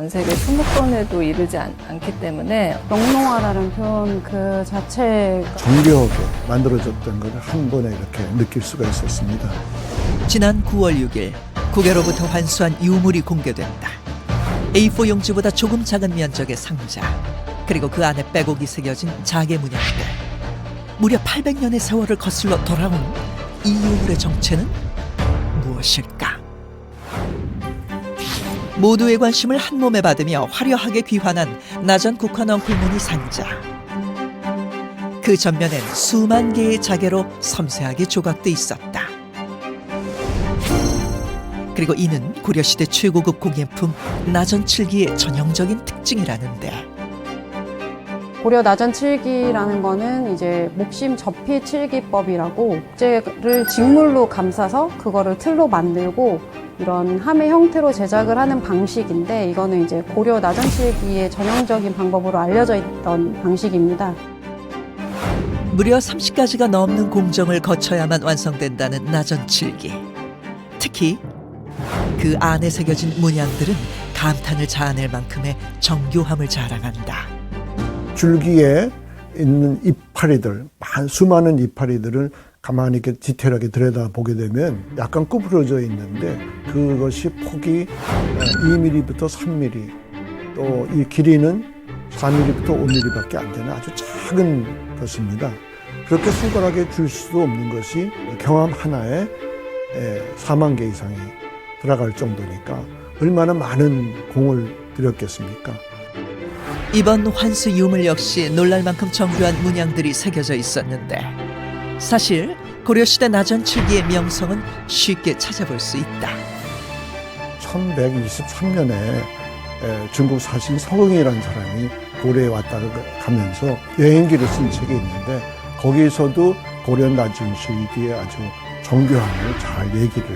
전 세계 20건에도 이르지 않기 때문에 영롱하다는 표현 그 자체가 정교하게 만들어졌던 것을 한 번에 이렇게 느낄 수가 있었습니다. 지난 9월 6일 국외로부터 환수한 유물이 공개된다. A4 용지보다 조금 작은 면적의 상자, 그리고 그 안에 빼곡이 새겨진 자개 문양들. 무려 800년의 세월을 거슬러 돌아온 이 유물의 정체는 무엇일까? 모두의 관심을 한 몸에 받으며 화려하게 귀환한 나전 국화 넝쿨무늬 상자. 그 전면엔 수만 개의 자개로 섬세하게 조각돼 있었다. 그리고 이는 고려시대 최고급 공예품 나전 칠기의 전형적인 특징이라는데, 고려 나전 칠기라는 거는 이제 목심 접히 칠기법이라고 목재를 직물로 감싸서 그거를 틀로 만들고 이런 함의 형태로 제작을 하는 방식인데, 이거는 이제 고려 나전 칠기의 전형적인 방법으로 알려져 있던 방식입니다. 무려 30가지가 넘는 공정을 거쳐야만 완성된다는 나전 칠기. 특히 그 안에 새겨진 문양들은 감탄을 자아낼 만큼의 정교함을 자랑한다. 줄기에 있는 이파리들, 수많은 이파리들을 가만히 이렇게 디테일하게 들여다보게 되면 약간 구부러져 있는데 그것이 폭이 2mm부터 3mm, 또 이 길이는 4mm부터 5mm밖에 안 되는 아주 작은 것입니다. 그렇게 손가락에 줄 수도 없는 것이 경암 하나에 4만 개 이상이 들어갈 정도니까 얼마나 많은 공을 들였겠습니까? 이번 환수 유물 역시 놀랄 만큼 정교한 문양들이 새겨져 있었는데, 사실 고려시대 나전 칠기의 명성은 쉽게 찾아볼 수 있다. 1123년에 중국 사신 서경이라는 사람이 고려에 왔다 가면서 여행기를 쓴 책이 있는데, 거기에서도 고려 나전 칠기의 아주 정교함을 잘 얘기를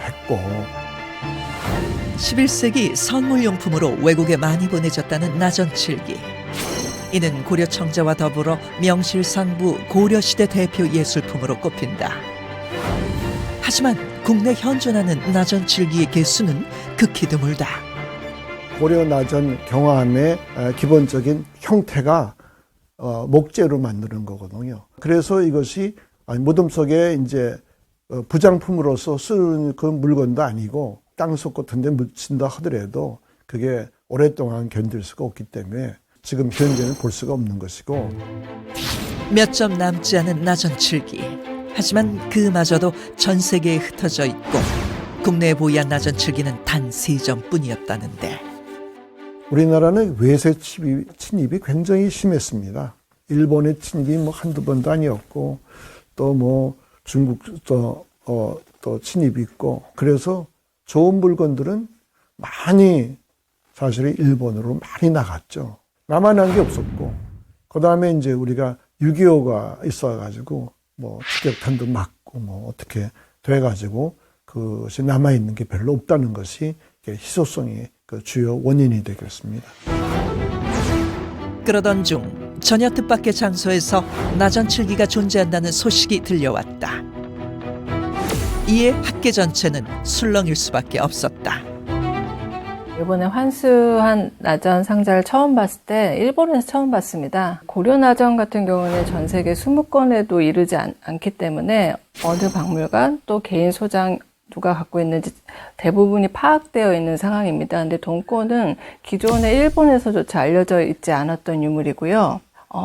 했고, 11세기 선물용품으로 외국에 많이 보내졌다는 나전 칠기. 이는 고려 청자와 더불어 명실상부 고려시대 대표 예술품으로 꼽힌다. 하지만 국내 현존하는 나전 칠기의 개수는 극히 드물다. 고려 나전 경암의 기본적인 형태가 목재로 만드는 거거든요. 그래서 이것이 무덤 속에 이제 부장품으로서 쓰는 그 물건도 아니고 땅속 같은 데 묻힌다 하더라도 그게 오랫동안 견딜 수가 없기 때문에 지금 현재는 볼 수가 없는 것이고, 몇 점 남지 않은 나전 칠기. 하지만 그마저도 전 세계에 흩어져 있고 국내에 보유한 나전 칠기는 단 3점뿐이었다는데, 우리나라는 외세 침입이 굉장히 심했습니다. 일본의 침입이 뭐 한두 번도 아니었고, 또 뭐 중국도 또 침입이 있고, 그래서 좋은 물건들은 많이 사실 일본으로 많이 나갔죠. 남아난 게 없었고, 그 다음에 이제 우리가 6.25가 있어가지고 뭐 추격탄도 맞고 뭐 어떻게 돼가지고 그것이 남아있는 게 별로 없다는 것이 희소성이 그 주요 원인이 되겠습니다. 그러던 중 전혀 뜻밖의 장소에서 나전 칠기가 존재한다는 소식이 들려왔다. 이에 학계 전체는 술렁일 수밖에 없었다. 이번에 환수한 나전 상자를 처음 봤을 때 일본에서 처음 봤습니다. 고려 나전 같은 경우는 전 세계 20건에도 이르지 않기 때문에 어느 박물관 또 개인 소장 누가 갖고 있는지 대부분이 파악되어 있는 상황입니다. 근데 동권은 기존에 일본에서조차 알려져 있지 않았던 유물이고요.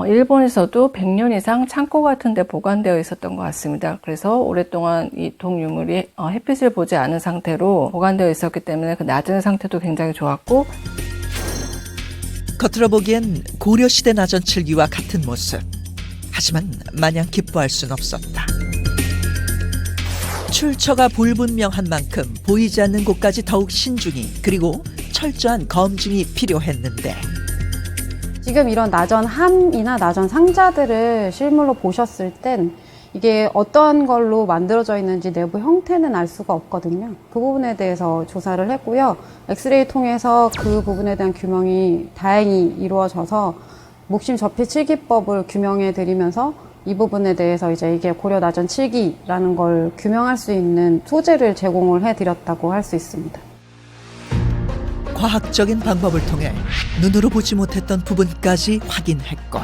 일본에서도 100년 이상 창고 같은 데 보관되어 있었던 것 같습니다. 그래서 오랫동안 이 동유물이 햇빛을 보지 않은 상태로 보관되어 있었기 때문에 그 낮은 상태도 굉장히 좋았고, 겉으로 보기엔 고려시대 나전 칠기와 같은 모습. 하지만 마냥 기뻐할 순 없었다. 출처가 불분명한 만큼 보이지 않는 곳까지 더욱 신중히, 그리고 철저한 검증이 필요했는데, 지금 이런 나전 함이나 나전 상자들을 실물로 보셨을 땐 이게 어떤 걸로 만들어져 있는지 내부 형태는 알 수가 없거든요. 그 부분에 대해서 조사를 했고요. 엑스레이 통해서 그 부분에 대한 규명이 다행히 이루어져서 목심 접히 칠기법을 규명해 드리면서 이 부분에 대해서 이제 이게 고려 나전 칠기라는 걸 규명할 수 있는 소재를 제공을 해 드렸다고 할 수 있습니다. 과학적인 방법을 통해 눈으로 보지 못했던 부분까지 확인했고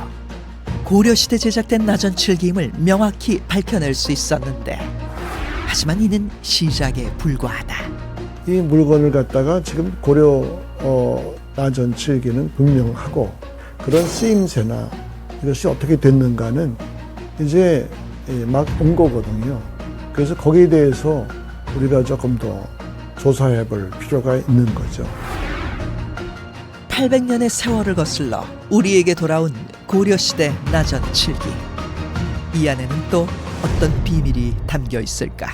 고려시대 제작된 나전 칠기임을 명확히 밝혀낼 수 있었는데 하지만 이는 시작에 불과하다. 이 물건을 갖다가 지금 고려 나전 칠기는 분명하고 그런 쓰임새나 이것이 어떻게 됐는가는 이제 막 온 거거든요. 그래서 거기에 대해서 우리가 조금 더 조사해 볼 필요가 있는 거죠. 800년의 세월을 거슬러 우리에게 돌아온 고려시대 나전 칠기. 이 안에는 또 어떤 비밀이 담겨 있을까?